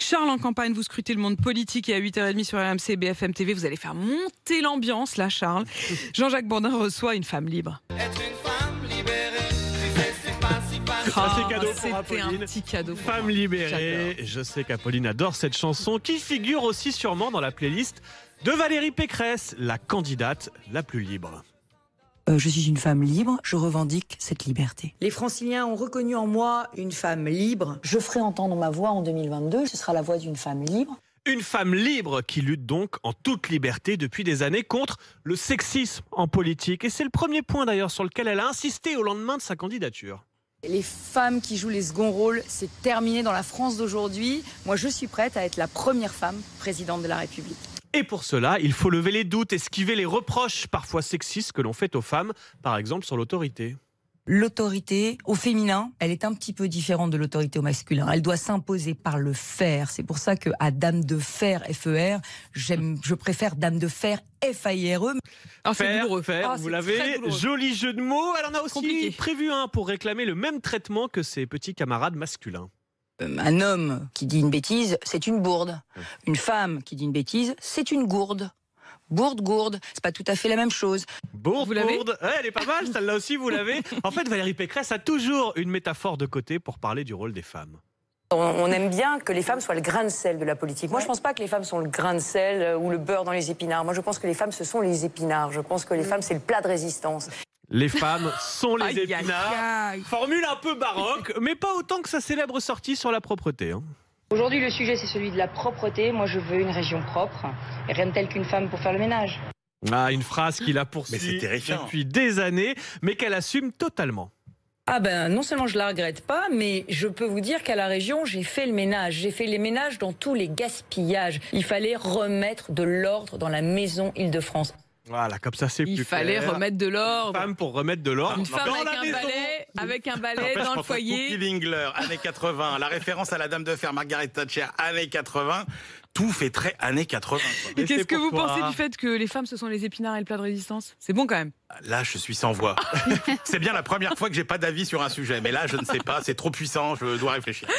Charles en campagne, vous scrutez le monde politique et à 8h30 sur RMC et BFM TV, vous allez faire monter l'ambiance là, Charles. Jean-Jacques Bourdin reçoit une femme libre. Être une femme libérée, tu sais, c'est pas si facile. C'est cadeau pour C'était un Apolline. petit cadeau. pour Femme moi. libérée. Je sais qu'Apolline adore cette chanson qui figure aussi sûrement dans la playlist de Valérie Pécresse, la candidate la plus libre. Je suis une femme libre, je revendique cette liberté. Les Franciliens ont reconnu en moi une femme libre. Je ferai entendre ma voix en 2022, ce sera la voix d'une femme libre. Une femme libre qui lutte donc en toute liberté depuis des années contre le sexisme en politique. Et c'est le premier point d'ailleurs sur lequel elle a insisté au lendemain de sa candidature. Les femmes qui jouent les seconds rôles, c'est terminé dans la France d'aujourd'hui. Moi, je suis prête à être la première femme présidente de la République. Et pour cela, il faut lever les doutes, esquiver les reproches parfois sexistes que l'on fait aux femmes, par exemple sur l'autorité. L'autorité au féminin, elle est un petit peu différente de l'autorité au masculin. Elle doit s'imposer par le faire. C'est pour ça que à Dame de Fer, F-E-R, je préfère Dame de Fer, F-A-I-R-E. Alors, c'est douloureux. Faire, Ah, vous c'est l'avez, très douloureux. joli jeu de mots. Elle en a aussi Compliqué. prévu un pour réclamer le même traitement que ses petits camarades masculins. Un homme qui dit une bêtise, c'est une bourde. Une femme qui dit une bêtise, c'est une gourde. Bourde, gourde, c'est pas tout à fait la même chose. Bourde, Vous l'avez bourde. Ouais, elle est pas mal, celle-là aussi, vous l'avez. En fait, Valérie Pécresse a toujours une métaphore de côté pour parler du rôle des femmes. On aime bien que les femmes soient le grain de sel de la politique. Moi, je ne pense pas que les femmes sont le grain de sel ou le beurre dans les épinards. Moi, je pense que les femmes, ce sont les épinards. Je pense que les femmes, c'est le plat de résistance. Les femmes sont les Aïe, aïe, épinards. aïe. Formule un peu baroque, mais pas autant que sa célèbre sortie sur la propreté. Aujourd'hui, le sujet, c'est celui de la propreté. Moi, je veux une région propre. Et rien de tel qu'une femme pour faire le ménage. Ah, une phrase qui la Mais poursuit c'est terrifiant. depuis des années, mais qu'elle assume totalement. Ah ben, non seulement je la regrette pas, mais je peux vous dire qu'à la région, j'ai fait le ménage. J'ai fait les ménages dans tous les gaspillages. Il fallait remettre de l'ordre dans la maison Île-de-France. Voilà, comme ça c'est plus Il fallait clair. remettre de l'ordre. Une femme pour remettre de l'ordre Une femme dans avec la un maison. balai N'empêche, dans le quand on foyer. coupe Wingler, années 80, la référence à la Dame de Fer, Margaret Thatcher, années 80, tout fait très années 80. quoi. Et qu'est-ce c'est que vous pourquoi pensez du fait que les femmes, ce sont les épinards et le plat de résistance? C'est bon quand même. Là, je suis sans voix. C'est bien la première fois que j'ai pas d'avis sur un sujet, mais là, je ne sais pas, c'est trop puissant, je dois réfléchir.